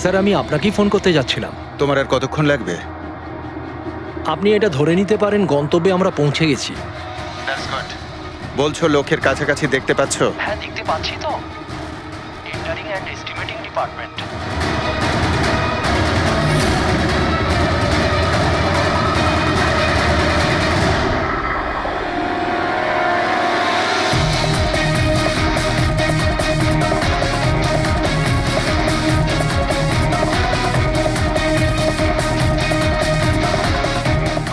Sir, আমি আপনাকেই phone করতে যাচ্ছিলাম। তোমার আর কতক্ষণ লাগবে? আপনি এটা ধরে নিতে পারেন গন্তব্যে আমরা পৌঁছে গেছি। বলছো লোকের কাছাকাছি দেখতে পাচ্ছ? হ্যাঁ, দেখতে পাচ্ছি তো। Tendering and estimating department.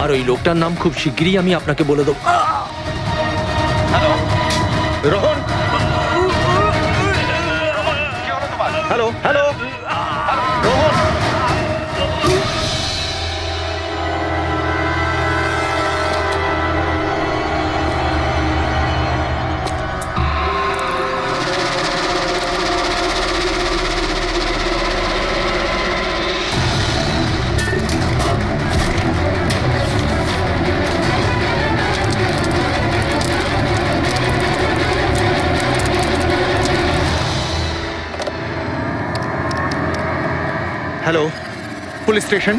আর ওই লোকটার নাম খুব শিগগিরই আমি আপনাকে বলে দেবো। Hello Rohan, hello hello Rohan. Hello, police station.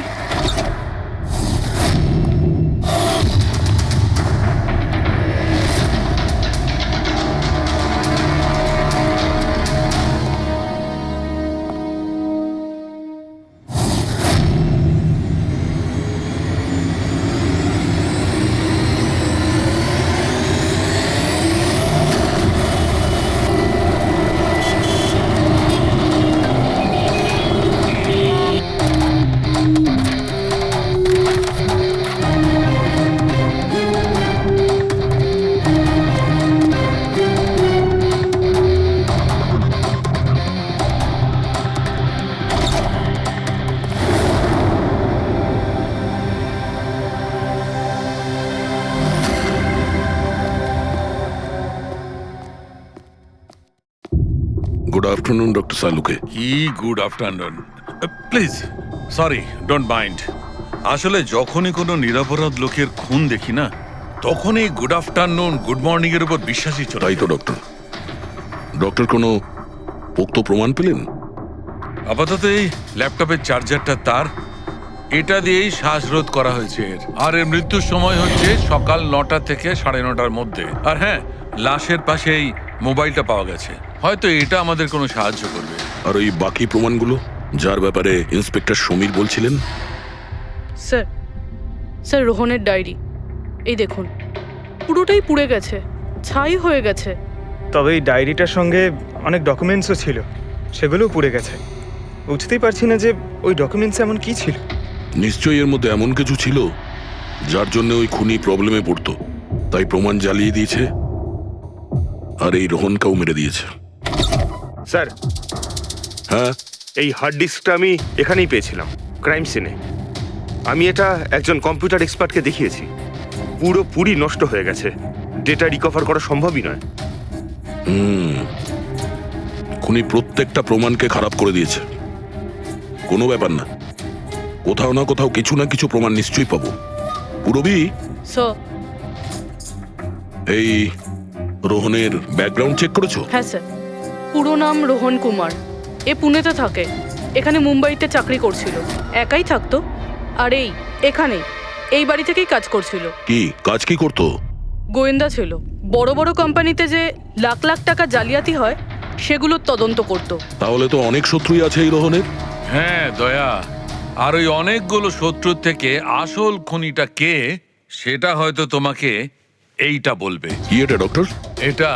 Good afternoon, Dr. Saluke. কি good afternoon. Please, sorry, don't mind. আসলে যখনই কোনো নিরপরাধ লোকের খুন দেখি না, তখনই গুড আফটারনুন, গুড মর্নিং এর উপর বিশ্বাসই চলে। তাই তো ডক্টর। ডক্টর কোনো পোক্ত প্রমাণ পেলেন? আপাতত এই ল্যাপটপের চার্জারটা তার, এটা দিয়েই শ্বাসরোধ করা হয়েছে এর। আর এর মৃত্যুর সময় হচ্ছে সকাল 9টা থেকে 9:30টার মধ্যে। আর হ্যাঁ, লাশের পাশে এই মোবাইলটা পাওয়া গেছে। হয়তো এটা আমাদের কোনো সাহায্য করবে। আর ওই বাকি প্রমাণগুলো যার ব্যাপারে ইন্সপেক্টর সমীর বলছিলেন? স্যার, স্যার রোহনের ডায়েরি এই দেখুন, পুরোটাই পুড়ে গেছে, ছাই হয়ে গেছে। তবে এই ডায়েরিটার সঙ্গে অনেক ডকুমেন্টসও ছিল, সেগুলোও পুড়ে গেছে। বুঝতেই পারছি না যে ওই ডকুমেন্টস এমন কি ছিল। নিশ্চয়ই এর মধ্যে এমন কিছু ছিল যার জন্য ওই খুনি প্রবলেমে পড়তো, তাই প্রমাণ জ্বালিয়ে দিয়েছে আর এই রোহনকেও মেরে দিয়েছে। স্যার, হ্যাঁ, এই হার্ড ডিস্কটা আমি এখানেই পেয়েছিলাম, ক্রাইম সিনে। আমি এটা একজন কম্পিউটার এক্সপার্টকে দেখিয়েছি। পুরোপুরি নষ্ট হয়ে গেছে, ডেটা রিকভার করা সম্ভবই নয়। খুনি প্রত্যেকটা প্রমাণকে খারাপ করে দিয়েছে। কোনো ব্যাপার না, কোথাও না কোথাও কিছু না কিছু প্রমাণ নিশ্চয়ই পাবো। পুরবি, স্যার। এই রোহনের ব্যাকগ্রাউন্ড চেক করেছো? হ্যাঁ স্যার, পুরো নাম রোহন কুমার। এ পুনেতে থাকে, এখানে মুম্বাইতে চাকরি করছিল, একাই থাকতো। আর এখানেই এই বাড়ি থেকেই কাজ করছিল। কি কাজ কি করতো? গোয়েন্দা ছিল। বড় বড় কোম্পানিতে যে লাখ লাখ টাকা জালিয়াতি হয় সেগুলোর তদন্ত করত। তাহলে তো অনেক শত্রুই আছে এই রোহনের। হ্যাঁ দয়া, আর ওই অনেকগুলো শত্রুর থেকে আসল খুনিটা কে সেটা হয়তো তোমাকে এইটা বলবে। কি এটা ডক্টর? এটা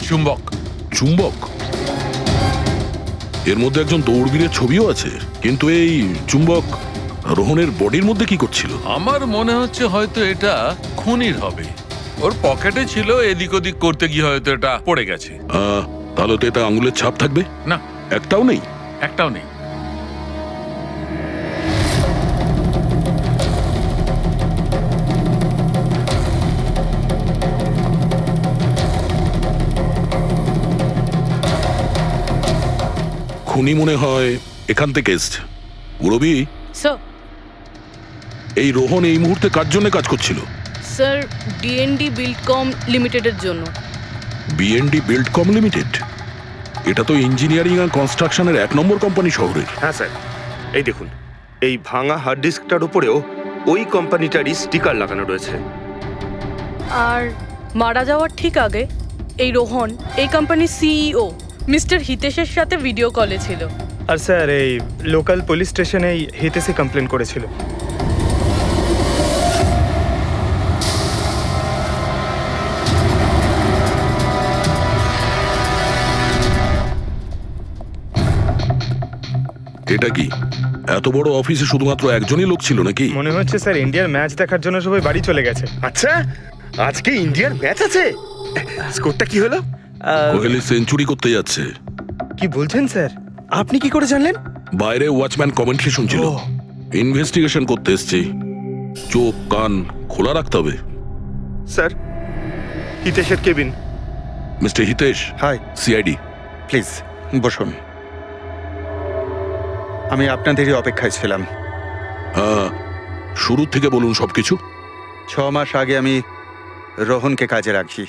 চুম্বক। চুম্বক? এর মধ্যে একজন দৌড়বীরের ছবিও আছে, কিন্তু এই চুম্বক রোহনের বডির মধ্যে কি করছিল? আমার মনে হচ্ছে হয়তো এটা খুনির হবে। ওর পকেটে ছিল, এদিক ওদিক করতে গিয়ে হয়তো এটা পড়ে গেছে। তাহলে তো এটা আঙুলের ছাপ থাকবে। না, একটাও নেই। একটাও নেই। খুনি মনে হয় এখান থেকে এসছে। রবি, স্যার, এই রোহন এই মুহূর্তে কার জন্য কাজ করছিল? স্যার ডিএনডি বিল্ডকম লিমিটেডের জন্য। BND Buildcom limited? এটা তো ইঞ্জিনিয়ারিং আর কনস্ট্রাকশনের 1 নম্বর কোম্পানি শহরের। হ্যাঁ স্যার, এই দেখুন, এই ভাঙা হার্ড ডিস্কটার উপরেও ওই কোম্পানিটারই স্টিকার লাগানো রয়েছে। আর মারা যাওয়ার ঠিক আগে এই রোহন এই কোম্পানির সিইও মিস্টার হিতেশের সাথে ভিডিও কলে ছিল। আর স্যার এই লোকাল পুলিশ স্টেশনেই হিতেশই কমপ্লেন করেছিল। এটা কি এত বড় অফিসে শুধুমাত্র একজনই লোক ছিল নাকি? মনে হচ্ছে স্যার ইন্ডিয়ার ম্যাচ দেখার জন্য সবাই বাড়ি চলে গেছে। আচ্ছা, আজকে ইন্ডিয়ার ম্যাচ আছে? স্কোরটা কি হলো? কোহলি সেঞ্চুরি করতে যাচ্ছে। কি বলছেন স্যার? আপনি কি করে জানলেন? বাইরে ওয়াচম্যান কমেন্ট্রি শুনছিল। ইনভেস্টিগেশন করতে এসেছি। চোখ কান খোলা রাখতে হবে। স্যার, হিতেশের cabin. Mister Hitesh, hi, CID. Please বসুন। আমি আপনাদেরই অপেক্ষায় ছিলাম। শুরু থেকে বলুন সবকিছু। 6 মাস আগে আমি রোহনকে কাজে রাখি।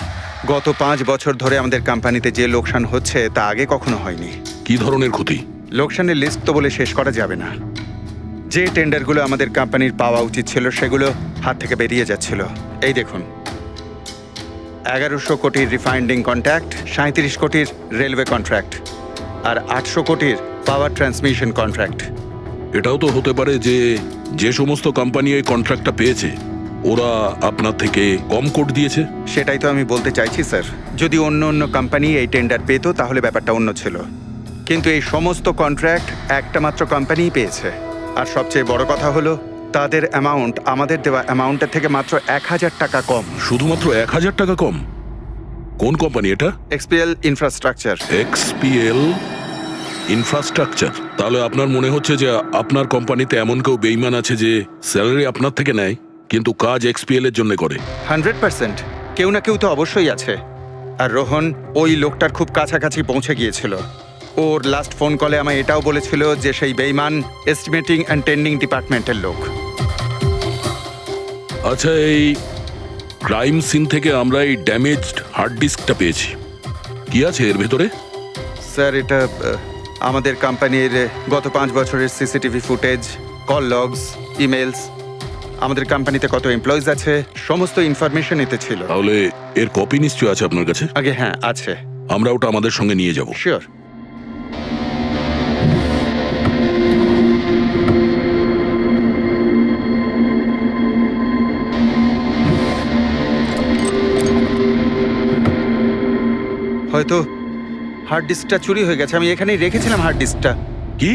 গত 5 বছর ধরে আমাদের কোম্পানিতে যে লোকসান হচ্ছে তা আগে কখনো হয়নি। কি ধরনের ক্ষতি? লোকসানের লিস্ট তো বলে শেষ করা যাবে না। যে টেন্ডারগুলো আমাদের কোম্পানির পাওয়া উচিত ছিল সেগুলো হাত থেকে বেরিয়ে যাচ্ছিল। এই দেখুন, 1100 কোটির রিফাইন্ডিং কন্ট্রাক্ট, 37 কোটির রেলওয়ে কন্ট্রাক্ট, আর 800 কোটির পাওয়ার ট্রান্সমিশন কন্ট্রাক্ট। এটাও তো হতে পারে যে যে সমস্ত কোম্পানি এই কন্ট্রাক্টটা পেয়েছে ওরা আপনার থেকে কম কোট দিয়েছে। সেটাই তো আমি বলতে চাইছি স্যার। যদি অন্য অন্য কোম্পানি এই টেন্ডার পেতো তাহলে ব্যাপারটা অন্য ছিল, কিন্তু এই সমস্ত কন্ট্রাক্ট একটা মাত্র কোম্পানিই পেয়েছে। আর সবচেয়ে বড় কথা হলো তাদের অ্যামাউন্ট আমাদের দেওয়া অ্যামাউন্টের থেকে মাত্র 1000 টাকা কম। শুধুমাত্র 1000 টাকা কম? কোন কোম্পানি এটা? XPL infrastructure. XPL infrastructure? তাহলে আপনার মনে হচ্ছে যে আপনার কোম্পানিতে এমন কেউ বেইমান আছে যে স্যালারি আপনার থেকে নেয় কিন্তু কাজ এক্সপিএল এর জন্য করে? 100% কেউ না কেউ তো অবশ্যই আছে। আর রোহন ওই লোকটার খুব কাছাকাছি পৌঁছে গিয়েছিল। ওর লাস্ট ফোন কলে আমায় এটাও বলেছিল যে সেই বেইমান এস্টিমেটিং অ্যান্ড টেন্ডিং ডিপার্টমেন্টের লোক। আচ্ছা, এই ক্রাইম সিন থেকে আমরা এই ড্যামেজড হার্ড ডিস্কটা পেয়েছি। কি আছে এর ভেতরে? স্যার, এটা আমাদের কোম্পানির গত 5 বছরের CCTV footage, call logs, emails, আমাদের কোম্পানিতে কত এমপ্লয়িজ আছে, সমস্ত ইনফরমেশন এতে ছিল। তাহলে এর কপি নিশ্চয়ই আছে আপনার কাছে? আগে হ্যাঁ, আছে। আমরা ওটা আমাদের সঙ্গে নিয়ে যাব। শিওর। হয়তো হার্ড ডিস্কটা চুরি হয়ে গেছে। আমি এখানেই রেখেছিলাম হার্ড ডিস্কটা। কি?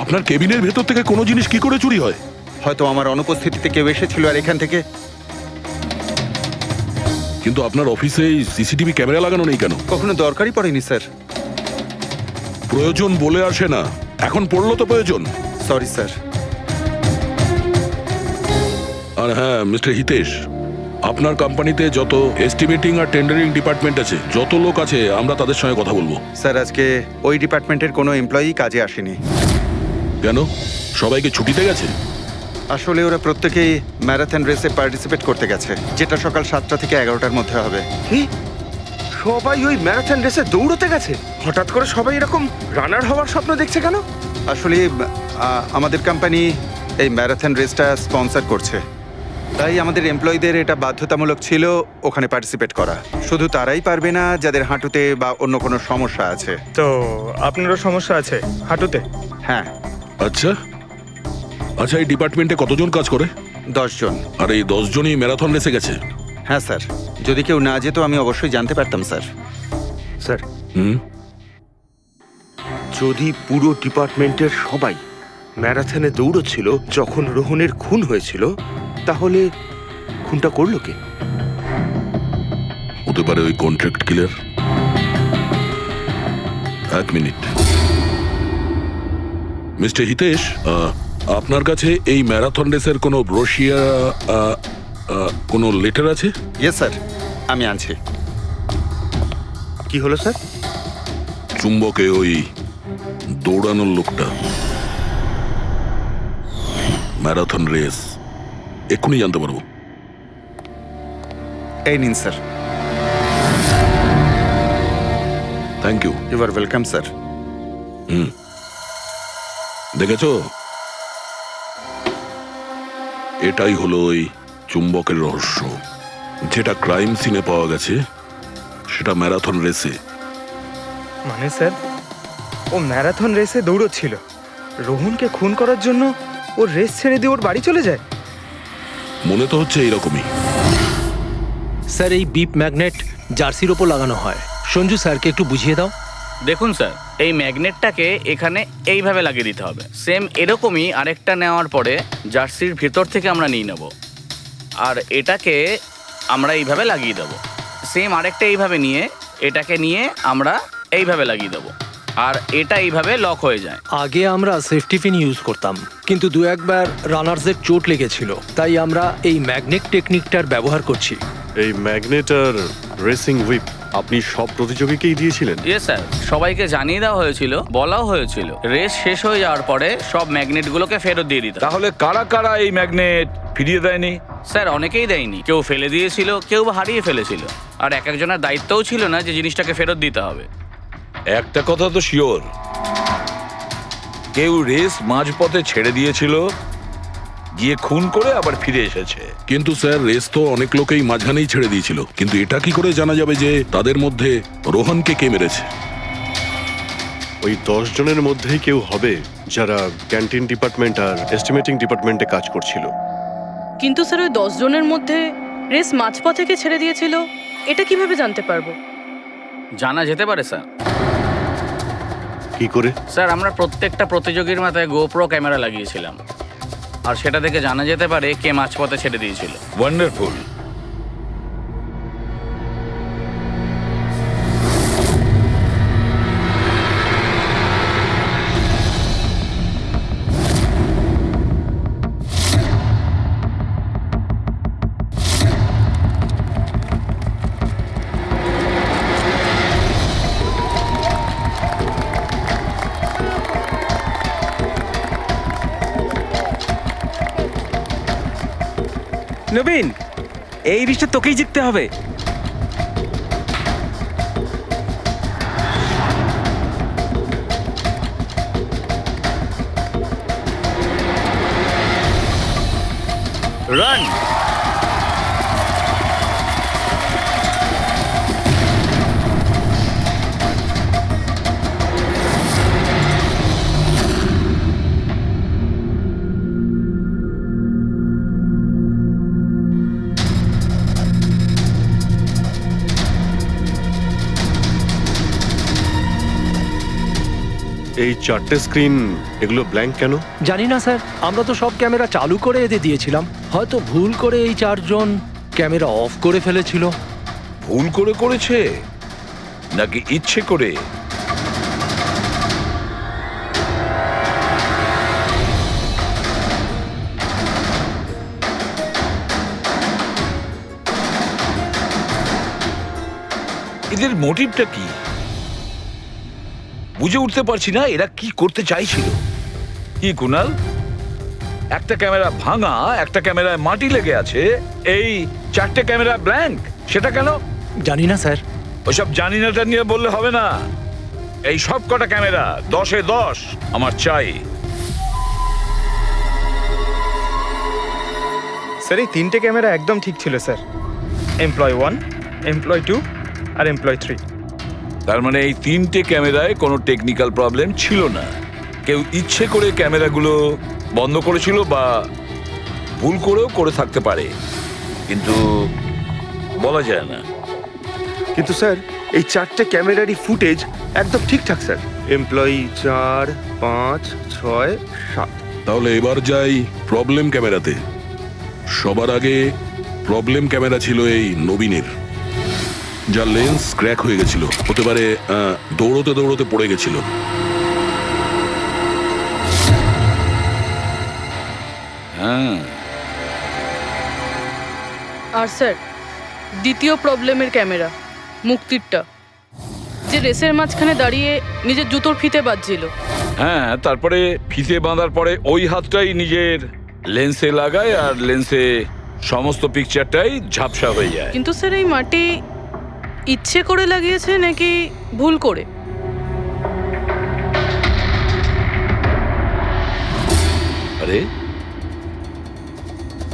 আপনার কেবিনের ভেতর থেকে কোনো জিনিস কি করে চুরি হয়? হয়তো আমার অনুপস্থিতিতে কেউ এসেছিল আর এখান থেকে। কিন্তু আপনার অফিসে সিসিটিভি ক্যামেরা লাগানো নেই কেন? কখনো দরকারই পড়েনি স্যার। প্রয়োজন বলে আসে না, এখন পড়লো তো প্রয়োজন। Sorry sir. আর হ্যাঁ মিস্টার হিতেশ, আপনার কোম্পানিতে যত এস্টিমেটিং আর টেন্ডারিং ডিপার্টমেন্ট আছে, যত লোক আছে, আমরা তাদের সঙ্গে কথা বলবো। স্যার, আজকে ওই ডিপার্টমেন্টের কোনো এমপ্লয়ি কাজে আসেনি। কেন? সবাইকে ছুটিতে গেছে? আসলে ওরা প্রত্যেকেই ম্যারাথন রেসে পার্টিসিপেট করতে গেছে, যেটা সকাল 7টা থেকে 11টার মধ্যে হবে। কি? সবাই ওই ম্যারাথন রেসে দৌড়তে গেছে? হঠাৎ করে সবাই এরকম রানার হওয়ার স্বপ্ন দেখছে কেন? আসলে আমাদের কোম্পানি এই ম্যারাথন রেসটা স্পন্সর করছে, তাই আমাদের এমপ্লয়ীদের এটা বাধ্যতামূলক ছিল ওখানে পার্টিসিপেট করা। শুধু তারাই পারবে না যাদের হাঁটুতে বা অন্য কোনো সমস্যা আছে। তো আপনারও সমস্যা আছে হাঁটুতে? হ্যাঁ। আচ্ছা আচ্ছা, এই ডিপার্টমেন্টে কতজন কাজ করে? 10 জন। আর এই 10 জনই ম্যারাথন রেসে গেছে? হ্যাঁ স্যার, যদি কেউ না যেত আমি অবশ্যই জানতে পারতাম স্যার। স্যার, হুম, যদি পুরো ডিপার্টমেন্টের সবাই ম্যারাথনে দৌড়চ্ছিল যখন রোহনের খুন হয়েছিল, তাহলে খুনটা করলো কে? হতে পারে ওই কন্ট্রাক্ট কিলার। এক মিনিট, মিস্টার হিতেশ, আপনার কাছে এই ম্যারাথন রেসের কোনো ব্রোশিয়া, কোনো লেটার আছে? ইয়েস স্যার, আমি আনছি। কি হলো স্যার? চুম্বকে ওই দৌড়ানোর লোকটা, ম্যারাথন রেস, এক্ষুনি জানতে পারবো। এই নিন sir. Thank you. You are welcome sir. দেখেছো, এটাই হলো ওই চুম্বকের রহস্য। যেটা ক্রাইম সিনে পাওয়া গেছে সেটা ম্যারাথন রেসে। মানে স্যার, ও ম্যারাথন রেসে দৌড়চ্ছিল, রোহনকে খুন করার জন্য ওর রেস ছেড়ে দিয়ে ওর বাড়ি চলে যায়। মনে তো হচ্ছে এইরকমই। স্যার, এই বিপ ম্যাগনেট জার্সির ওপর লাগানো হয়। সঞ্জু স্যারকে একটু বুঝিয়ে দাও। দেখুন স্যার, এই ম্যাগনেটটাকে এখানে এইভাবে লাগিয়ে দিতে হবে। সেম এরকমই আরেকটা নেওয়ার পরে জার্সির ভিতর থেকে আমরা নিয়ে নেব, আর এটাকে আমরা এইভাবে লাগিয়ে দেবো। সেম আরেকটা এইভাবে নিয়ে এটাকে নিয়ে আমরা এইভাবে লাগিয়ে দেবো, আর এটা এইভাবে লক হয়ে যায়। আগে আমরা সেফটি পিন ইউজ করতাম, কিন্তু দু একবার রানার্সদের চোট লেগেছিল, তাই আমরা এই ম্যাগনেট টেকনিকটার ব্যবহার করছি। এই ম্যাগনেট আর রেসিং হুইপ আপনি সব প্রতিযোগীকেই দিয়েছিলেন? ইয়েস স্যার, সবাইকে জানিয়ে দেওয়া হয়েছিল, বলাও হয়েছিল রেস শেষ হয়ে যাওয়ার পরে সব ম্যাগনেটগুলোকে ফেরত দিয়ে দিতে। তাহলে কারা কারা এই ম্যাগনেট ফিরিয়ে দেয়নি? স্যার, অনেকেই দেয়নি, কেউ ফেলে দিয়েছিল, কেউ বা হারিয়ে ফেলেছিল, আর এক একজনের দায়িত্বও ছিল না যে জিনিসটাকে ফেরত দিতে হবে। একটা কথা তো শিওর, কেউ রেস মাঝপথে ছেড়ে দিয়েছিল, গিয়ে খুন করে আবার ফিরে এসেছে। কিন্তু স্যার, রেস তো অনেক লোকেই মাঝখানেই ছেড়ে দিয়েছিল, কিন্তু এটা কি করে জানা যাবে যে তাদের মধ্যে রোহনকে কে মেরেছে? ওই 10 জনের মধ্যেই কেউ হবে যারা ক্যান্টিন ডিপার্টমেন্ট আর এস্টিমেটিং ডিপার্টমেন্টে কাজ করছিল। কিন্তু স্যার, ওই 10 জনের মধ্যে রেস মাঝপথ থেকে ছেড়ে দিয়েছিল, এটা কিভাবে জানতে পারবো? জানা যেতে পারে স্যার। কি করে? স্যার, আমরা প্রত্যেকটা প্রতিযোগীর মাথায় গোপ্রো ক্যামেরা লাগিয়েছিলাম, আর সেটা থেকে জানা যেতে পারে কে মাঝপথে ছেড়ে দিয়েছিল। ওয়ান্ডারফুল। নবীন, এই রিশটা তোকেই জিততে হবে। রান। এই 4টে স্ক্রিন, এগুলো ব্ল্যাঙ্ক কেন? জানি না স্যার, আমরা তো সব ক্যামেরা চালু করে এদের দিয়েছিলাম। হয়তো ভুল করে এই 4 জন ক্যামেরা অফ করে ফেলেছিল। ভুল করে করেছে নাকি ইচ্ছে করে? এদের মোটিভটা কি বুঝে উঠতে পারছি না। এরা কি করতে চাইছিল? কি কুনাল, একটা ক্যামেরা ভাঙা, একটা ক্যামেরায় মাটি লেগে আছে, এই 4টে ক্যামেরা ব্ল্যাঙ্ক, সেটা কেন? জানি না স্যার। ওইসব জানি নাটা নিয়ে বললে হবে না। এই সব কটা ক্যামেরা 10-এ 10 আমার চাই। স্যার, এই 3টে ক্যামেরা একদম ঠিক ছিল স্যার। এমপ্লয় 1, এমপ্লয় 2 আর এমপ্লয় 3। তার মানে এই 3টে ক্যামেরায় কোনো টেকনিক্যাল প্রবলেম ছিল না। কেউ ইচ্ছে করে ক্যামেরাগুলো বন্ধ করেছিল বা ভুল করেও করে থাকতে পারে, কিন্তু বলা যায় না। কিন্তু স্যার এই 4টে ক্যামেরারই ফুটেজ একদম ঠিকঠাক স্যার। এমপ্লয়ি 4, 5, 6, 7। তাহলে এবার যাই প্রবলেম ক্যামেরাতে। সবার আগে প্রবলেম ক্যামেরা ছিল এই নবীনের, যার লেন্স ক্র্যাক হয়ে গেছিল। হতে পারে দৌড়তে দৌড়তে পড়ে গেছিল। হ্যাঁ, আর স্যার দ্বিতীয় প্রবলেমের ক্যামেরা মুক্তিরটা, যে রেসের মাঝখানে দাঁড়িয়ে নিজের জুতোর ফিতে বাজছিল। হ্যাঁ, তারপরে ফিতে বাঁধার পরে ওই হাতটাই নিজের লেন্সে লাগায় আর লেন্সে সমস্ত পিকচারটাই ঝাপসা হয়ে যায়। কিন্তু স্যার এই মাটি ইচ্ছে করে লাগিয়েছে নাকি ভুল করে? আরে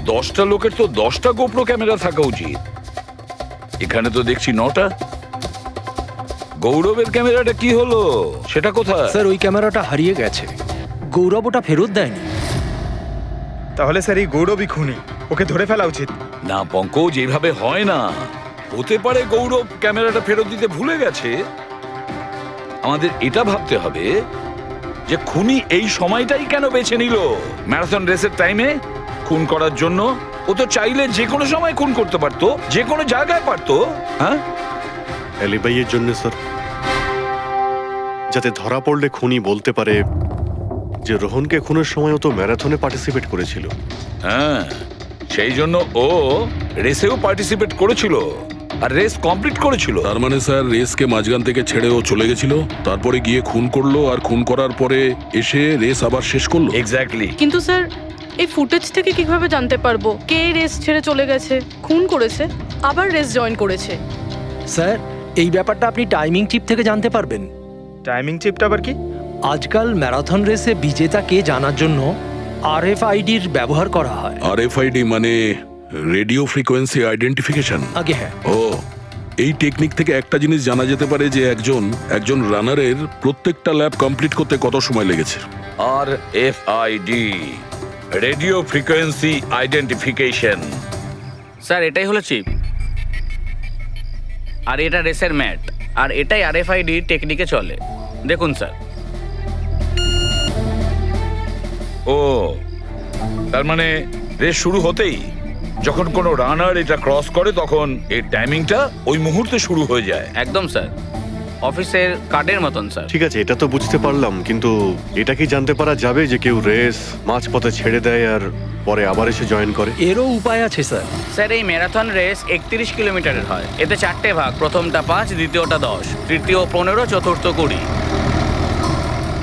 10টা লোকের তো 10টা গোপ্রো ক্যামেরা থাকা উচিত, এখানে তো দেখছি 9টা। গৌরবের ক্যামেরাটা কি হলো, সেটা কোথায়? স্যার ওই ক্যামেরাটা হারিয়ে গেছে, গৌরব ওটা ফেরত দেয়নি। তাহলে স্যার এই গৌরবই খুনি, ওকে ধরে ফেলা উচিত। না পঙ্কজ, এইভাবে হয় না। হতে পারে গৌরব ক্যামেরাটা ফেরত দিতে ভুলে গেছে। আমাদের এটা ভাবতে হবে যে খুনি এই সময়টাই কেন বেছে নিল ম্যারাথন রেসের টাইমে খুন করার জন্য। ও তো চাইলে যে কোনো সময় খুন করতে পারতো, যে কোনো জায়গায় পারতো। হ্যাঁ, অ্যালিবাইয়ের জন্য স্যার, যাতে ধরা পড়লে খুনি বলতে পারে যে রোহনকে খুনের সময় ও তো ম্যারাথনে পার্টিসিপেট করেছিল। হ্যাঁ, সেই জন্য ও রেসেও পার্টিসিপেট করেছিল আর রেস কমপ্লিট করেছিল। তার মানে স্যার রেসকে মাঝখান থেকে ছেড়ে ও চলে গেছিল, তারপরে গিয়ে খুন করলো, আর খুন করার পরে এসে রেস আবার শেষ করলো। এক্স্যাক্টলি। কিন্তু স্যার এই ফুটেজ থেকে কিভাবে জানতে পারবো কে রেস ছেড়ে চলে গেছে, খুন করেছে, আবার রেস জয়েন করেছে? স্যার এই ব্যাপারটা আপনি টাইমিং চিপ থেকে জানতে পারবেন। টাইমিং চিপটা আবার কি? আজকাল ম্যারাথন রেসে বিজেতা কে জানার জন্য RFIDর ব্যবহার করা হয়। RFID মানে রেডিও ফ্রিকোয়েন্সি আইডেন্টিফিকেশন। আগে হ্যাঁ, ও, এই টেকনিক থেকে একটা জিনিস জানা যেতে পারে যে একজন রানারের প্রত্যেকটা ল্যাব কমপ্লিট করতে কত সময় লেগেছে। RFID, radio frequency identification. Sir এটাই হলো চিপ, আর এটা রেসের ম্যাট, আর এটাই RFID টেকনিকে চলে। দেখুন স্যার। ও, তার মানে রেস শুরু হতেই যখন কোনো রানার এটা ক্রস করে তখন এই টাইমিংটা ওই মুহূর্তে শুরু হয়ে যায়। একদম স্যার, অফিসের কার্ডের মতন স্যার। ঠিক আছে, এটা তো বুঝতে পারলাম, কিন্তু এটা কি জানতে পারা যাবে যে কেউ রেস মাঝপথে ছেড়ে দেয় আর পরে আবার এসে জয়েন করে? এরও উপায় আছে স্যার। স্যার এই ম্যারাথন রেস 31 কিলোমিটারের হয়। এতে 4টে ভাগ, প্রথমটা 5, দ্বিতীয়টা 10, তৃতীয় 15, চতুর্থ 20।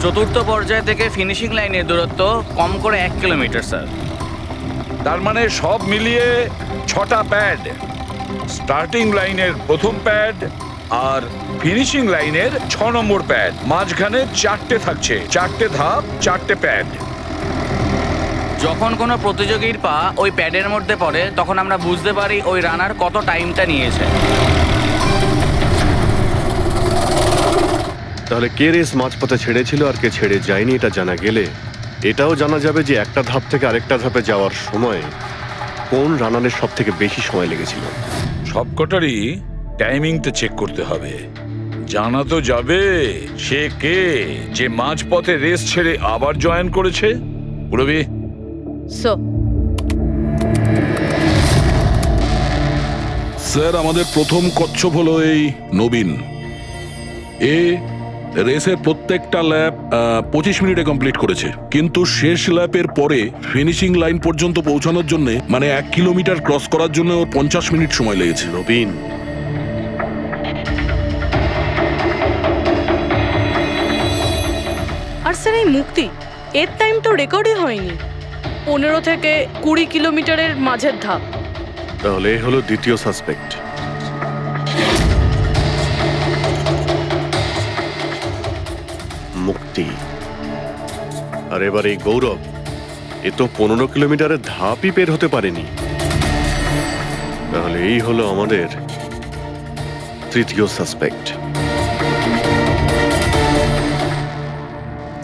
চতুর্থ পর্যায় থেকে ফিনিশিং লাইনের দূরত্ব কম করে 1 কিলোমিটার স্যার। তার মানে সব মিলিয়ে 6টা প্যাড, স্টার্টিং লাইনের প্রথম প্যাড আর ফিনিশিং লাইনের 6 নম্বর প্যাড, মাঝখানে 4টে থাকছে, 4টে ধাপ, 4টে প্যাড। যখন কোনো প্রতিযোগীর পা ওই প্যাডের মধ্যে পড়ে তখন আমরা বুঝতে পারি ওই রানার কত টাইমটা নিয়েছে। তাহলে কে রেস মাঝপথে ছেড়েছিল আর কে ছেড়ে যায়নি এটা জানা গেলে এটাও জানা যাবে যে একটা ধাপ থেকে আরেকটা ধাপে যাওয়ার সময় কোন রানারের সব থেকে বেশি সময় লেগেছিল। সবকটারই টাইমিংটা চেক করতে হবে। জানা তো যাবে সে কে যে মাঝপথে রেস ছেড়ে আবার জয়েন করেছে। পুরবি, স্যার আমাদের প্রথম কচ্ছপ হলো এই নবীন। রেসের প্রত্যেকটা ল্যাপ 25 মিনিটে কমপ্লিট করেছে, কিন্তু শেষ ল্যাপের পরে ফিনিশিং লাইন পর্যন্ত পৌঁছানোর জন্য মানে 1 কিলোমিটার ক্রস করার জন্য ওর 50 মিনিট সময় লেগেছে। নবীন, আর স্যার এই মুক্তি, এর টাইম তো রেকর্ডই হয়নি। 15 থেকে 20 কিলোমিটারের মাঝের ধাপ। তাহলে এ হলো দ্বিতীয় সাসপেক্ট। মুক্তি। আর এবার এই গৌরব, এ তো 15 কিলোমিটারের ধাপই বের হতে পারেনি। তাহলে এই হলো আমাদের তৃতীয় সাসপেক্ট।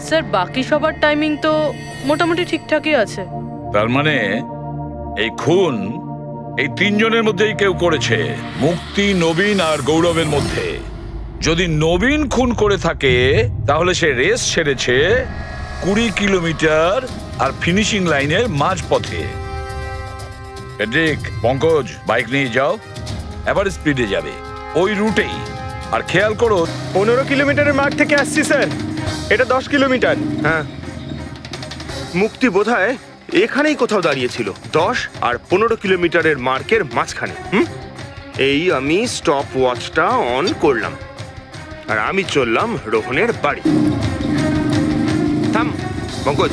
স্যার বাকি সবার টাইমিং তো মোটামুটি ঠিকঠাকই আছে। তার মানে এই খুন এই তিনজনের মধ্যেই কেউ করেছে, মুক্তি, নবীন আর গৌরবের মধ্যে। যদি নবীন খুন করে থাকে তাহলে সে রেস ছেড়েছে 20 কিলোমিটার আর ফিনিশিং লাইনের মাঝপথে। পেড্রিক, পঙ্কজ, বাইক নিয়ে যাও, এবার স্পিডে যাবে ওই রুটেই। আর খেয়াল করো 15 কিলোমিটারের মার্ক থেকে আসছি স্যার, এটা 10 কিলোমিটার। হ্যাঁ, মুক্তি বোধহয় এখানেই কোথাও দাঁড়িয়েছিল, 10 আর 15 কিলোমিটারের মার্কের মাঝখানে। এই আমি স্টপ ওয়াচটা অন করলাম আর আমি চললাম রোহনের বাড়ি। থাম পঙ্কজ,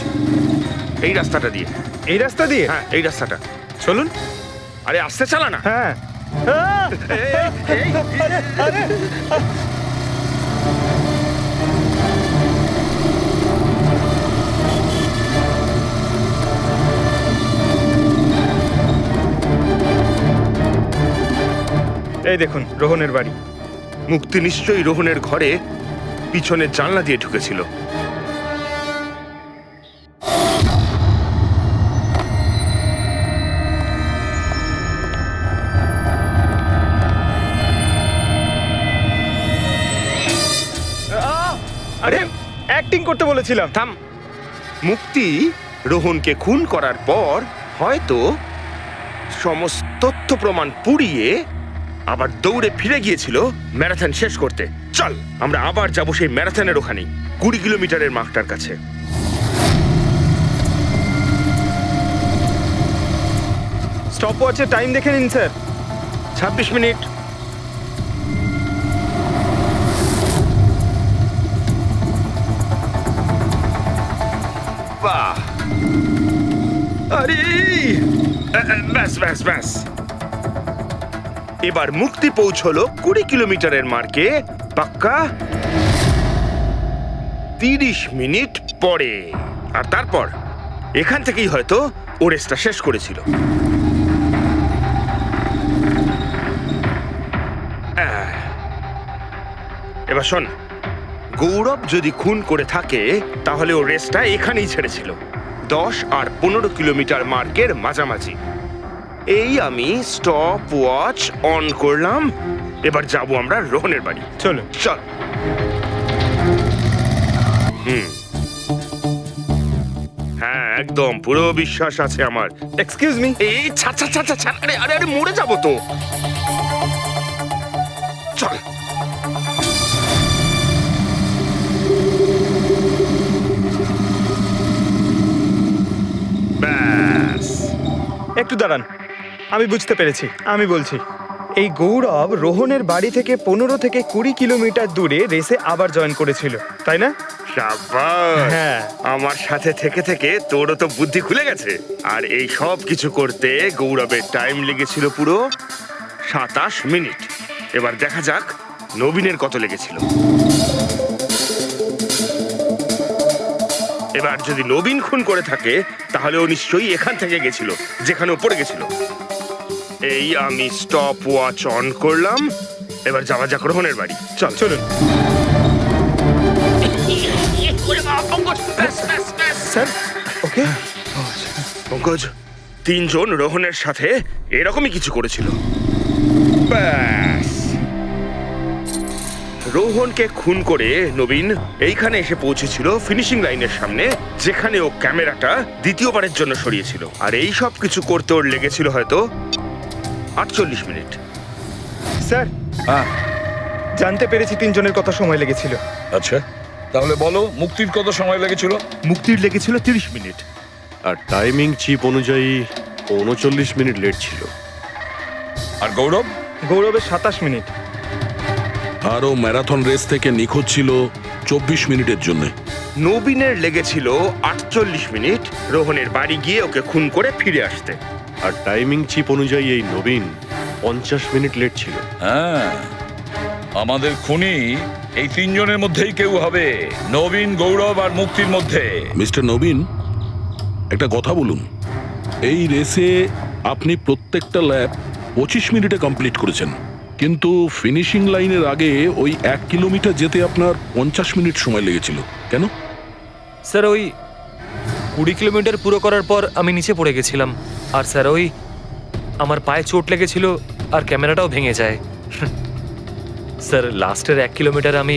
এই রাস্তাটা দিয়ে। এই রাস্তা দিয়ে? হ্যাঁ, এই রাস্তাটা। চলুন। আরে আস্তে চালা না। হ্যাঁ। এই দেখুন রোহনের বাড়ি। মুক্তি নিশ্চয়ই রোহনের ঘরে পিছনের জানলা দিয়ে ঢুকেছিল। আরে অ্যাক্টিং করতে বলেছিলাম। থাম। মুক্তি রোহনকে খুন করার পর হয়তো সমস্ত তথ্য প্রমাণ পুড়িয়ে আবার দৌড়ে ফিরে গিয়েছিল ম্যারাথন শেষ করতে। চল আমরা আবার যাব সেই ম্যারাথনের ওখানেই, 20 কিলোমিটারের মার্কটার কাছে। স্টপ ওয়াচে টাইম দেখে নিন স্যার। 26 মিনিট। বাহ, আরে ব্যাস ব্যাস ব্যাস। এবার মুক্তি পৌঁছলো 20 কিলোমিটারের মার্কে পাক্কা 30 মিনিট পরে। আর তারপর এখান থেকেই হয়তো ও রেসটা শেষ করেছিল। এবার শোন, গৌরব যদি খুন করে থাকে তাহলে ও রেসটা এখানেই ছেড়েছিল, 10 আর 15 কিলোমিটার মার্কের মাঝামাঝি। এই আমি স্টপ ওয়াচ অন করলাম, এবার যাব আমরা রোহনের বাড়ি। চলো। চল। হ্যাঁ, একদম পুরো বিশ্বাস আছে আমার। Excuse me. এই ছা ছা ছা ছা ছা, আরে আরে আরে মরে যাবো তো। চল। ব্যাস। একটু দাঁড়ান, আমি বুঝতে পেরেছি, আমি বলছি। এই গৌরব রোহনের বাড়ি থেকে 15 থেকে 20 কিলোমিটার দূরে রেসে আবার জয়েন করেছিল, তাই না? শাবাশ। হ্যাঁ। আমার সাথে থেকে থেকে তোরও তো বুদ্ধি খুলে গেছে। আর এই সব কিছু করতে গৌরবের টাইম লেগেছিল পুরো 27 মিনিট। এবার দেখা যাক নবীনের কত লেগেছিল। এবার যদি নবীন খুন করে থাকে তাহলে ও নিশ্চয়ই এখান থেকে গেছিল, যেখানে ও পড়ে গেছিল। এই আমি স্টপ ওয়াচ অন করলাম, এবার যাওয়া যাক রোহনের বাড়ি। চল। চলুন স্যার। ওকে পঙ্কজ, 3 জন রোহনের সাথে এরকমই কিছু করেছিল। ব্যাস, রোহনকে খুন করে নবীন এইখানে এসে পৌঁছেছিল ফিনিশিং লাইনের সামনে, যেখানে ও ক্যামেরাটা দ্বিতীয়বারের জন্য সরিয়েছিল। আর এই সব কিছু করতে ওর লেগেছিল হয়তো 48 মিনিট। স্যার, জানতে পেরেছি 3 জনের কত সময় লেগেছিল। আচ্ছা, তাহলে বলো মুক্তির কত সময় লেগেছিল? মুক্তির লেগেছিল 30 মিনিট। আর টাইমিং চিপ অনুযায়ী 39 মিনিট লেট ছিল। আর গৌরব? গৌরবের 27 মিনিট। আরও ম্যারাথন রেস থেকে নিখোঁজ ছিল 24 মিনিটের জন্য। নবীনের লেগেছিল 48 মিনিট রোহনের বাড়ি গিয়ে ওকে খুন করে ফিরে আসতে। আর টাইমিং চিপ অনুযায়ী এই নবীন 50 মিনিট লেট ছিল। হ্যাঁ, আমাদের খুনি এই 3 জনের মধ্যেই কেউ হবে, নবীন, গৌরব আর মুক্তির মধ্যে। মিস্টার নবীন, একটা কথা বলুন। এই রেসে আপনি প্রত্যেকটা ল্যাপ 25 মিনিটে কমপ্লিট করেছেন, কিন্তু ফিনিশিং লাইনের আগে ওই 1 কিলোমিটার যেতে আপনার 50 মিনিট সময় লেগেছিল কেন? স্যার, ওই 20 কিলোমিটার পুরো করার পর আমি নিচে পড়ে গেছিলাম। আর স্যার, ওই আমার পায়ে চোট লেগেছিল আর ক্যামেরাটাও ভেঙে যায়। স্যার লাস্টের 1 কিলোমিটার আমি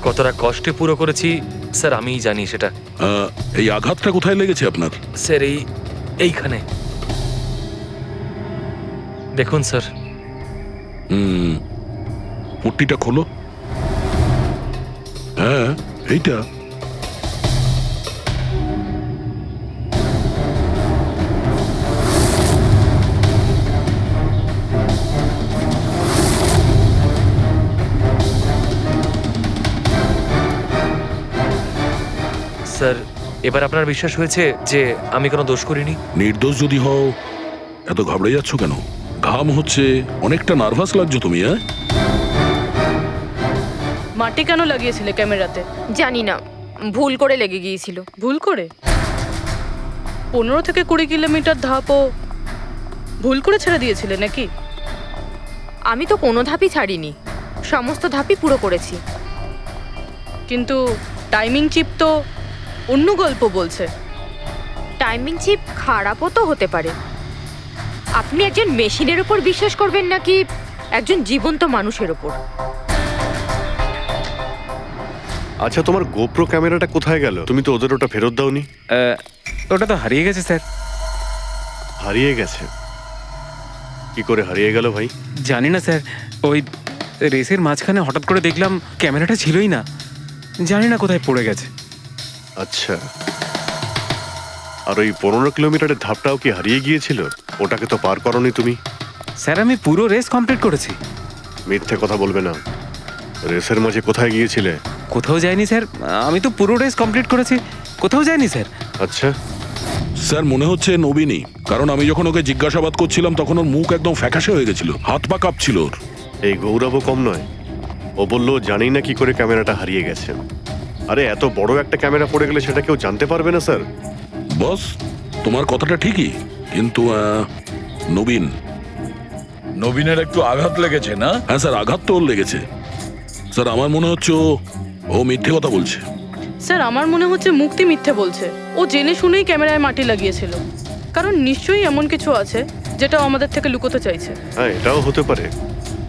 কতটা কষ্টে পুরো করেছি স্যার আমিই জানি সেটা। এই আঘাতটা কোথায় লেগেছে আপনার? স্যার এইখানে দেখুন স্যার। পট্টিটা খোলো। হ্যাঁ এইটা। স্যার এবার আপনার বিশ্বাস হয়েছে যে আমি কোনো দোষ করিনি? নির্দোষ যদি হও এত ঘাবড়ে যাচ্ছ কেন? ঘাম হচ্ছে, অনেকটা নার্ভাস লাগছো তুমি। হ্যাঁ, মাটি কেন লাগিয়েছিলে ক্যামেরাতে? জানি না, ভুল করে লেগে গিয়েছিল। ভুল করে? 15 থেকে 20 কিলোমিটার ধাপও ভুল করে ছেড়ে দিয়েছিলে নাকি? আমি তো কোনো ধাপই ছাড়িনি, সমস্ত ধাপই পুরো করেছি। কিন্তু টাইমিং চিপ তো অন্য গল্প বলছে। টাইমিং চিপ খারাপও তো হতে পারে। আপনি একজন মেশিনের উপর বিশ্বাস করবেন নাকি একজন জীবন্ত মানুষের উপর? আচ্ছা, তোমার গোপ্রো ক্যামেরাটা কোথায় গেল? তুমি তো ওদের ওটা ফেরত দাওনি। ওটা তো হারিয়ে গেছে স্যার। হারিয়ে গেছে? কি করে হারিয়ে গেল ভাই? জানি না স্যার, ওই রেসের মাঝখানে হঠাৎ করে দেখলাম ক্যামেরাটা ছিলই না, জানি না কোথায় পড়ে গেছে। আচ্ছা, আর ওই 15 কিলোমিটারের ধাপটাও কি হারিয়ে গিয়েছিল? ওটাকে তো পার করনি তুমি। স্যার আমি পুরো রেস কমপ্লিট করেছি। মিথ্যে কথা বলবে না। রেসের মাঝে কোথায় গিয়েছিলে? কোথাও যায়নি স্যার, আমি তো পুরো রেস কমপ্লিট করেছি, কোথাও যায়নি স্যার। আচ্ছা স্যার মনে হচ্ছে নবীনই, কারণ আমি যখন ওকে জিজ্ঞাসাবাদ করছিলাম তখন ওর মুখ একদম ফ্যাকাশে হয়ে গেছিল, হাত পা কাঁপছিল ওর। এই গৌরবও কম নয়, ও বললো জানি না কি করে ক্যামেরাটা হারিয়ে গেছে। আরে এত বড় একটা ক্যামেরা পড়ে গেলে সেটা কেউ জানতে পারবে না স্যার। বস তোমার কথাটা ঠিকই, কিন্তু নবীনের একটু আঘাত লেগেছে না? হ্যাঁ স্যার, আঘাত তো ওর লেগেছে। স্যার আমার মনে হচ্ছে ও মিথ্যে কথা বলছে। স্যার আমার মনে হচ্ছে মুক্তি মিথ্যে বলছে। ও জেনে শুনেই ক্যামেরায় মাটি লাগিয়েছিল, কারণ নিশ্চয়ই এমন কিছু আছে যেটা ও আমাদের থেকে লুকোতে চাইছে। হ্যাঁ, এটাও হতে পারে,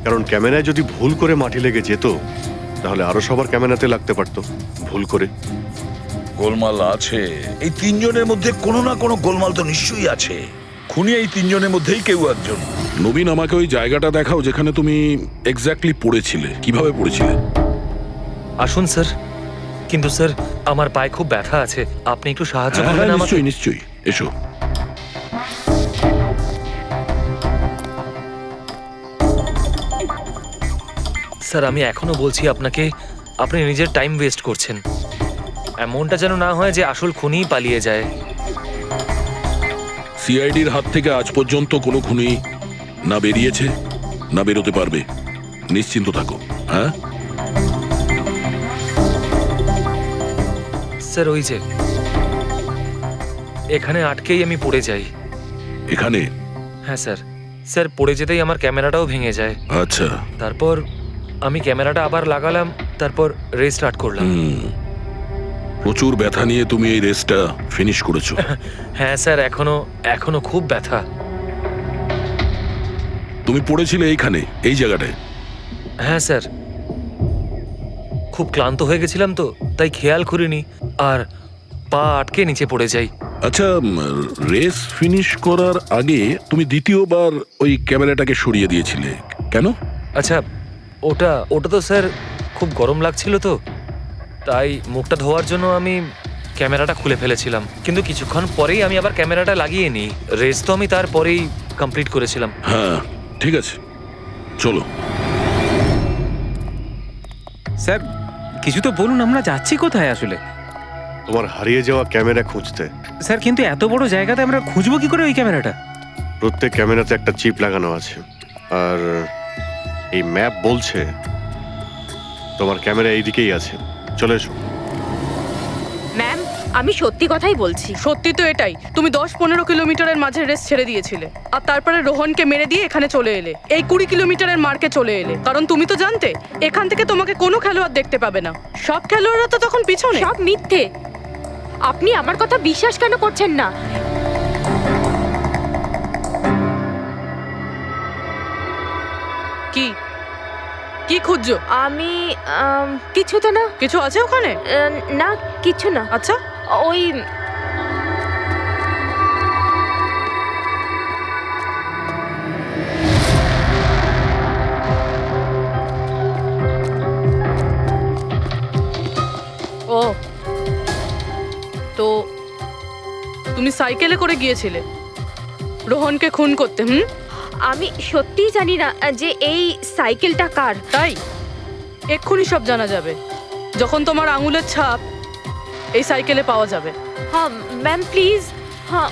কারণ ক্যামেরায় যদি ভুল করে মাটি লেগে যেত তাহলে আরো সবার ক্যামেরাতে লাগতে পারতো ভুল করে। গোলমাল আছে, এই তিনজনের মধ্যে কোনো না কোনো গোলমাল তো নিশ্চয়ই আছে। খুনি এই তিনজনের মধ্যেই কেউ একজন। নবীন আমাকে ওই জায়গাটা দেখাও যেখানে তুমি এক্স্যাক্টলি পড়েছিলে, কিভাবে পড়েছিলে। আসুন স্যার, কিন্তু স্যার আমার পায়ে খুব ব্যথা আছে, আপনি একটু সাহায্য করবেন আমাকে? নিশ্চয়ই নিশ্চয়ই, এসো। স্যার আমি এখনো বলছি আপনাকে, আপনি নিজের টাইম ওয়েস্ট করছেন। এমনটা যেন না হয় যে আসল খুনিই পালিয়ে যায়। সিআইডির হাত থেকে আজ পর্যন্ত কোনো খুনি না বেরিয়েছে না বেরোতে পারবে, নিশ্চিন্ত থাকো। হ্যাঁ স্যার ওই যে এখানে আটকেই আমি পড়ে যাই। এখানে? হ্যাঁ স্যার, স্যার পড়ে যেতেই আমার ক্যামেরাটাও ভেঙে যায়। আচ্ছা, তারপর আমি ক্যামেরাটা আবার লাগালাম, তারপর রেস স্টার্ট করলাম। প্রচুর ব্যথা নিয়ে তুমি এই রেসটা ফিনিশ করেছো। হ্যাঁ স্যার, এখনো খুব ব্যথা। তুমি পড়েছিলে এইখানে, এই জায়গাটায়? হ্যাঁ স্যার, খুব ক্লান্ত হয়ে গেছিলাম তো, তাই খেয়াল করিনি আর পা আটকে নিচে পড়ে যাই। আচ্ছা, রেস ফিনিশ করার আগে তুমি দ্বিতীয়বার ওই ক্যামেরাটাকে সরিয়ে দিয়েছিলে কেন? আচ্ছা, ওটা তো স্যার খুব গরম লাগছিল তো, তাই মুখটা ধোয়ার জন্য আমি ক্যামেরাটা খুলে ফেলেছিলাম, কিন্তু কিছুক্ষণ পরেই আমি আবার ক্যামেরাটা লাগিয়ে নিই। রেস তো আমি তারপরেই কমপ্লিট করেছিলাম। হ্যাঁ ঠিক আছে, চলো। স্যার কিছু তো বলুন, আমরা যাচ্ছি কোথায় আসলে? তোমার হারিয়ে যাওয়া ক্যামেরা খুঁজতে। স্যার কিন্তু এত বড় জায়গাতে আমরা খুঁজবো কি করে ওই ক্যামেরাটা? প্রত্যেক ক্যামেরাতে একটা চিপ লাগানো আছে, আর এই ম্যাপ বলছে তোমার ক্যামেরা এইদিকেই আছে। চলে এসো। ম্যাম, আমি সত্যি কথাই বলছি। সত্যি তো এটাই, তুমি 10-15 কিলোমিটারের মাঝে রেস ছেড়ে দিয়েছিলে, আর তারপরে রোহনকে মেরে দিয়ে এখানে চলে এলে, এই 20 কিলোমিটারের মার্কে চলে এলে, কারণ তুমি তো জানতে এখান থেকে তোমাকে কোনো খেলোয়াড় দেখতে পাবে না। সব খেলোয়াড়রা তো তখন পিছনে। সব মিথ্যে। আপনি আমার কথা বিশ্বাস কেন করছেন না? কি খুঁজছো? আমি কিছু তো না। কিছু আছে ওখানে? না, কিছু না। আচ্ছা, ওই ও তো তুমি সাইকেলে করে গিয়েছিলে রোহনকে খুন করতে? আমি সত্যিই জানি না যে এই সাইকেলটা কার। তাই এক্ষুনি সব জানা যাবে যখন তোমার আঙুলের ছাপ এই সাইকেলে পাওয়া যাবে। হ্যাঁ ম্যাম, প্লিজ। হ্যাঁ,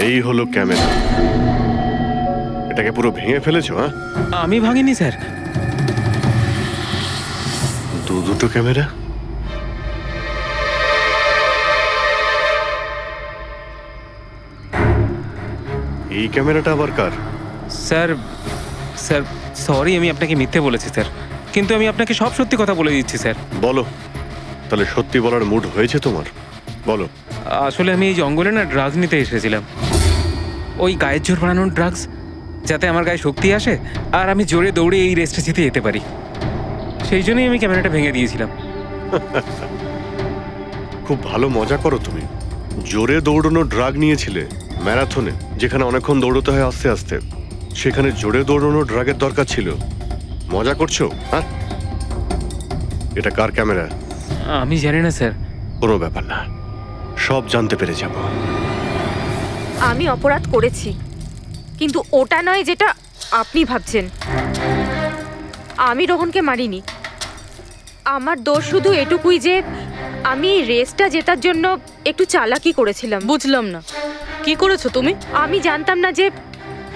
এই হলো ক্যামেরা। এটাকে পুরো ভেঙে ফেলেছো? হ্যাঁ, আমি ভাঙিনি স্যার। দুটো ক্যামেরা। এই ক্যামেরাটা আবার কার? স্যার স্যার সরি, আমি আপনাকে মিথ্যে বলেছি স্যার, কিন্তু আমি আপনাকে সব সত্যি কথা বলে দিচ্ছি স্যার। বলো, তাহলে সত্যি বলার মুড হয়েছে তোমার? বলো। আসলে আমি এই জঙ্গলে না ড্রাগস নিতে এসেছিলাম, ওই গায়ের জোর বানানোর ড্রাগস, যাতে আমার গায়ে শক্তি আসে আর আমি জোরে দৌড়ে এই রেসটা জিতে যেতে পারি। সেই জন্যই আমি ক্যামেরাটা ভেঙে দিয়েছিলাম। খুব ভালো মজা করো তুমি। জোরে দৌড়ানো ড্রাগ নিয়েছিলে ম্যারাথনে, যেখানে অনেকক্ষণ দৌড়তে হয় আস্তে আস্তে, সেখানে জোরে দৌড়ানো ড্রাগের দরকার ছিল। মজা করছো? হ্যাঁ, এটা কার ক্যামেরা? আমি জানি না স্যার। কোনো ব্যাপার না, সব জানতে পেরে যাব। আমি অপরাধ করেছি, কিন্তু ওটা নয় যেটা আপনি ভাবছেন। আমি রোহনকে মারিনি। আমার দোষ শুধু এটুকুই যে আমি রেসটা জেতার জন্য একটু চালাকি করেছিলাম। বুঝলাম না, কি করেছো তুমি? আমি জানতাম না যে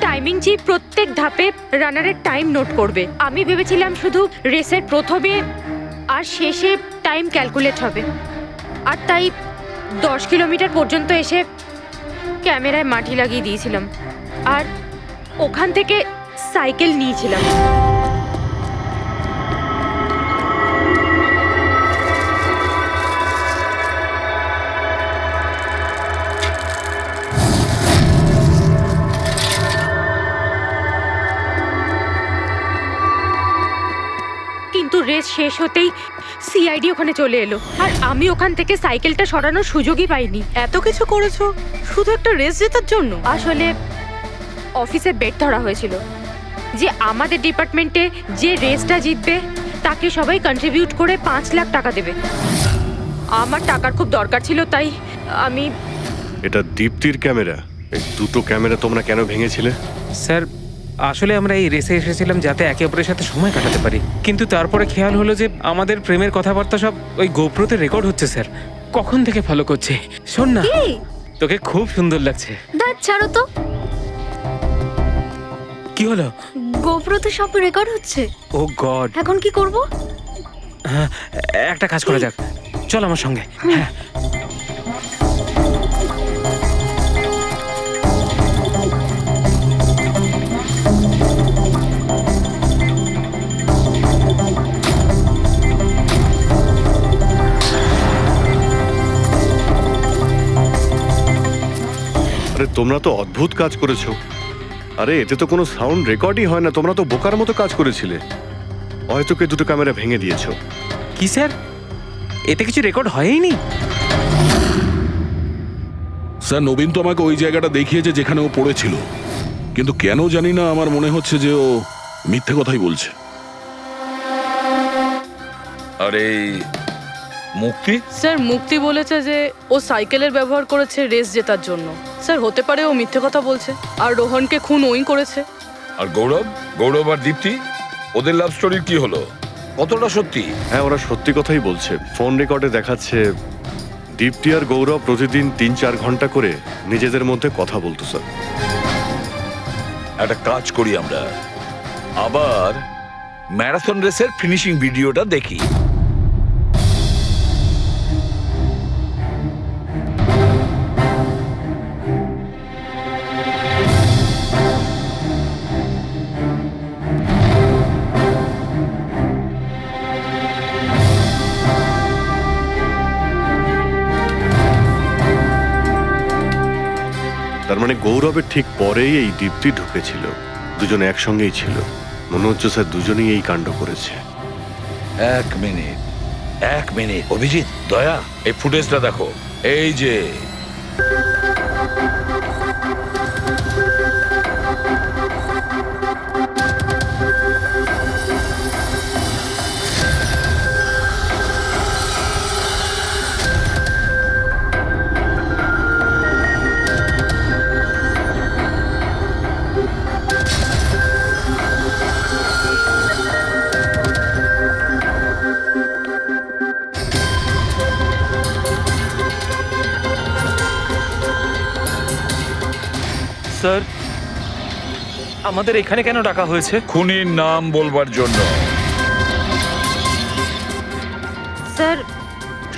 টাইমিং চিপ প্রত্যেক ধাপে রানারের টাইম নোট করবে। আমি ভেবেছিলাম শুধু রেসের প্রথমে আর শেষে টাইম ক্যালকুলেট হবে, আর তাই 10 কিলোমিটার পর্যন্ত এসে ক্যামেরায় মাটি লাগিয়ে দিয়েছিলাম আর ওখান থেকে সাইকেল নিয়েছিলাম। কিন্তু রেস শেষ হতেই সিআইডি ওখানে চলে এলো আর আমি ওখান থেকে সাইকেলটা সরানোর সুযোগই পাইনি। এত কিছু করেছো শুধু একটা রেস জেতার জন্য? আসলে অফিসে বেট ধরা হয়েছিল যে আমাদের ডিপার্টমেন্টে যে রেসটা জিতবে তাকে সবাই কন্ট্রিবিউট করে 5 লাখ টাকা দেবে। আমার টাকার খুব দরকার ছিল, তাই আমি... এটা দীপ্তির ক্যামেরা। এই দুটো ক্যামেরা তোমরা কেন ভেঙেছিলে? স্যার আসলে আমরা এই রেসে এসেছিলাম যাতে একে অপরের সাথে সময় কাটাতে পারি, কিন্তু তারপরে খেয়াল হলো যে আমাদের প্রেমের কথাবার্তা সব ওই গোপ্রোতে রেকর্ড হচ্ছে স্যার। কখন থেকে ফলো করছে। শোন না, তোকে খুব সুন্দর লাগছে। দাঁত ছাড়ো তো। কি হলো? গোপ্রোতে সব রেকর্ড হচ্ছে। ও গড, এখন কি করব? একটা কাজ করা যাক, চল আমার সঙ্গে। হ্যাঁ, আরে তোমরা তো অদ্ভুত কাজ করেছো। আরে এতে তো কোনো সাউন্ড রেকর্ডই হয় না। তোমরা তো বোকার মতো কাজ করেছিলে। হয়তো কে দুটো ক্যামেরা ভেঙে দিয়েছো। কি স্যার, এতে কিছু রেকর্ড হয়নি? স্যার নবীন তো আমাকে ওই জায়গাটা দেখিয়েছে যেখানে ও পড়েছিল, কিন্তু কেন জানি না আমার মনে হচ্ছে যে ও মিথ্যে কথাই বলছে। আরে মুক্তি, স্যার মুক্তি বলেছে যে ও সাইকেলের ব্যবহার করেছে রেস জেতার জন্য। স্যার হতে পারে ও মিথ্যে কথা বলছে আর রোহনকে খুন ওই করেছে। আর গৌরব আর দীপ্তি, ওদের লাভ স্টোরির কি হলো? কতটা সত্যি? হ্যাঁ, ওরা সত্যি কথাই বলছে। ফোন রেকর্ডে দেখাচ্ছে দীপ্তি আর গৌরব প্রতিদিন 3-4 ঘন্টা করে নিজেদের মধ্যে কথা বলতো স্যার। একটা কাজ করি আমরা, আবার ম্যারাথন রেসের ফিনিশিং ভিডিওটা দেখি। মানে গৌরবের ঠিক পরেই এই দীপ্তি ঢুকেছিল, দুজনে একসঙ্গেই ছিল। মনে হচ্ছে স্যার দুজনেই এই কাণ্ড করেছে। এক মিনিট অভিজিৎ, দয়া, এই ফুটেজটা দেখো। এই যে স্যার, আমাদের এখানে কেন ডাকা হয়েছে? খুনির নাম বলবার জন্য। স্যার,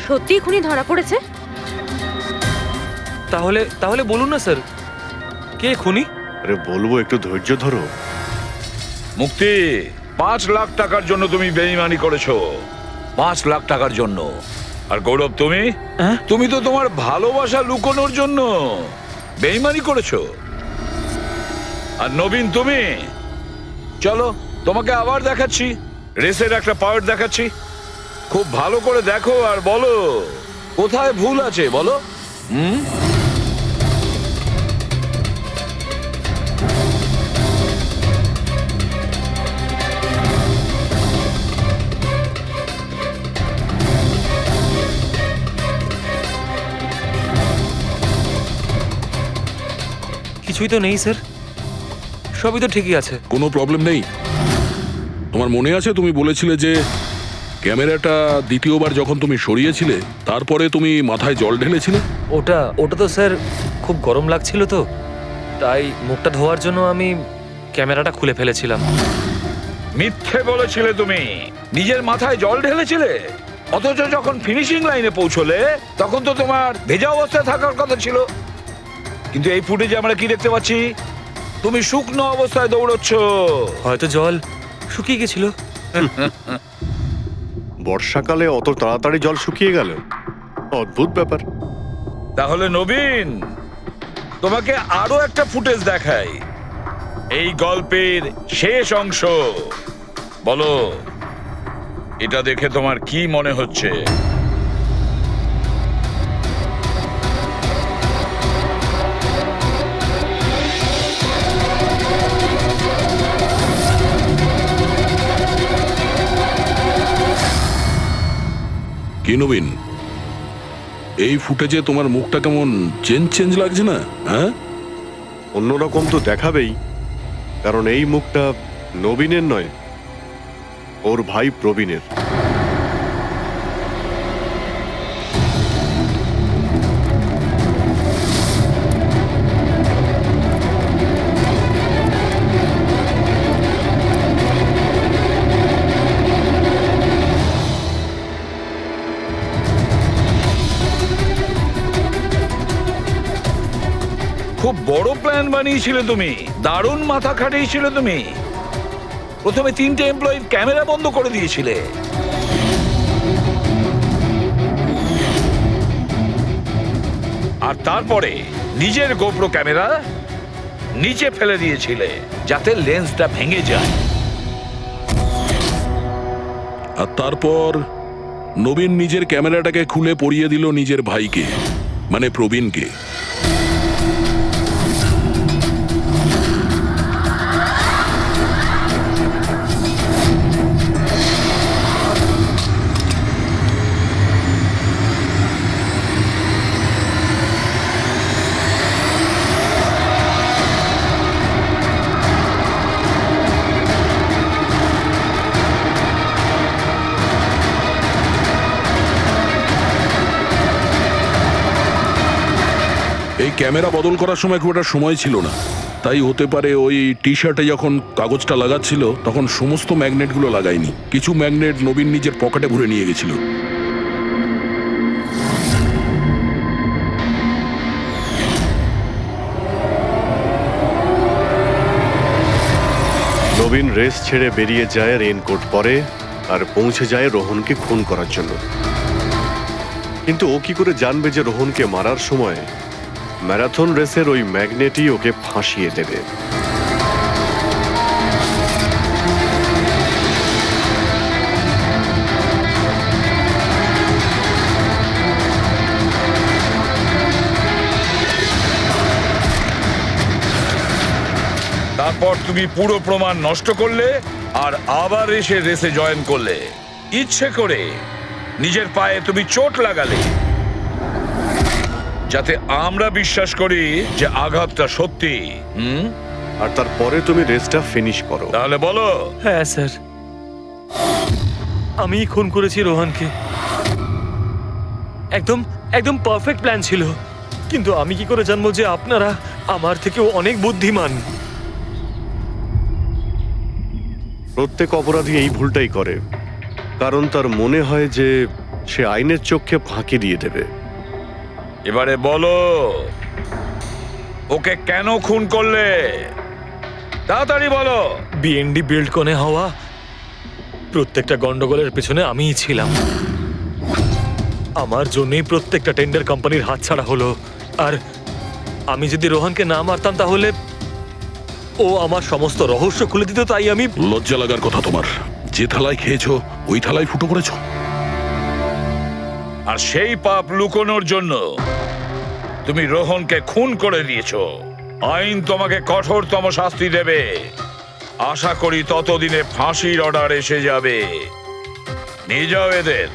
সত্যি খুনি ধরা পড়েছে? তাহলে বলুন না স্যার, কে খুনি? আরে বলবো, একটু ধৈর্য ধরো। মুক্তি, 5 লাখ টাকার জন্য তুমি বেইমানি করেছো। 5 লাখ টাকার জন্য। আর গৌরব, তুমি তো তোমার ভালোবাসা লুকোনোর জন্য বেইমানি করেছো। আর নবীন, তুমি চলো, তোমাকে আবার দেখাচ্ছি, রেসের একটা পাওয়ার দেখাচ্ছি। খুব ভালো করে দেখো আর বলো কোথায় ভুল আছে, বলো। কিছুই তো নেই স্যার, সবই তো ঠিকই আছে। কোনো প্রবলেম নেই। তোমার মনে আছে তুমি বলেছিলে যে ক্যামেরাটা দ্বিতীয়বার যখন তুমি সরিয়েছিলে তারপরে তুমি মাথায় জল ঢেলেছিলে? ওটা তো স্যার খুব গরম লাগছিল তো, তাই মুখটা ধোয়ার জন্য আমি ক্যামেরাটা খুলে ফেলেছিলাম। মিথ্যে বলেছিলে তুমি, নিজের মাথায় জল ঢেলেছিলে। অথচ যখন ফিনিশিং লাইনে পৌঁছলে তখন তো তোমার ভেজা অবস্থায় থাকার কথা ছিল। কিন্তু এই ফুটেজে আমরা কি দেখতে পাচ্ছি? তুমি শুকনো অবস্থায় দৌড়চ্ছ। হয়তো জল শুকিয়ে গেছিল। বর্ষাকালে অত তাড়াতাড়ি জল শুকিয়ে গেল, অদ্ভুত ব্যাপার। তাহলে নবীন, তোমাকে আরো একটা ফুটেজ দেখাই, এই গল্পের শেষ অংশ। বলো, এটা দেখে তোমার কি মনে হচ্ছে? কি নবীন, এই ফুটেজে তোমার মুখটা কেমন চেঞ্জ লাগছে না? হ্যাঁ, অন্যরকম তো দেখাবেই, কারণ এই মুখটা নবীনের নয়, ওর ভাই প্রবীণের। খুব বড় প্ল্যান বানিয়েছিলে তুমি, দারুণ মাথা খাটিয়েছিলে তুমি। প্রথমে 3টে এমপ্লয়ির ক্যামেরা বন্ধ করে দিয়েছিলে, আর তারপরে নিজের গোপ্রো ক্যামেরা নিচে ফেলে দিয়েছিলে যাতে লেন্সটা ভেঙে যায়। আর তারপর নবীন নিজের ক্যামেরাটাকে খুলে পরিয়ে দিল নিজের ভাইকে, মানে প্রবীণকে। এই ক্যামেরা বদল করার সময় খুব একটা সময় ছিল না, তাই হতে পারে ওই টি শার্টে যখন কাগজটা লাগাচ্ছিল তখন সমস্ত ম্যাগনেটগুলো লাগায়নি, কিছু ম্যাগনেট নবীন নিজের পকেটে ভরে নিয়ে গেছিল। নবীন রেস ছেড়ে বেরিয়ে যায় রেইনকোট পরে, আর পৌঁছে যায় রোহনকে খুন করার জন্য। কিন্তু ও কি করে জানবে যে রোহনকে মারার সময় ম্যারাথন রেসের ওই ম্যাগনেটই ওকে ফাঁসিয়ে দেবে। তারপর তুমি পুরো প্রমাণ নষ্ট করলে আর আবার এসে রেসে জয়েন করলে। ইচ্ছে করে নিজের পায়ে তুমি চোট লাগালে, যাতে আমরা বিশ্বাস করি যে আঘাতটা সত্যি। আর তারপরে তুমি রেসটা ফিনিশ করো। তাহলে বলো। হ্যাঁ স্যার, আমি খুন করেছি রোহনকে। একদম একদম পারফেক্ট প্ল্যান ছিল, কিন্তু আমি কি করে জানবো যে আপনারা আমার থেকেও অনেক বুদ্ধিমান? প্রত্যেক অপরাধী এই ভুলটাই করে, কারণ তার মনে হয় যে সে আইনের চোখে ফাঁকি দিয়ে দেবে। এবারে বলো, ওকে কেন খুন করলে? তাড়াতাড়ি বলো। বিএনডি বিল্ডকনে হওয়া প্রত্যেকটা গন্ডগোলের পেছনে আমিই ছিলাম। আমার জন্যই প্রত্যেকটা টেন্ডার কোম্পানির হাতছাড়া হলো। আর আমি যদি রোহনকে না মারতাম তাহলে ও আমার সমস্ত রহস্য খুলে দিত। তাই আমি... লজ্জা লাগার কথা তোমার। যে থালায় খেয়েছো ওই থালায় ফুটো করেছো। আর সেই পাপ লুকোনোর জন্য তুমি রোহনকে খুন করে দিয়েছো। আইন তোমাকে কঠোরতম শাস্তি দেবে। আশা করি ততদিনে ফাঁসির অর্ডার এসে যাবে। নিয়ে যাও এদের।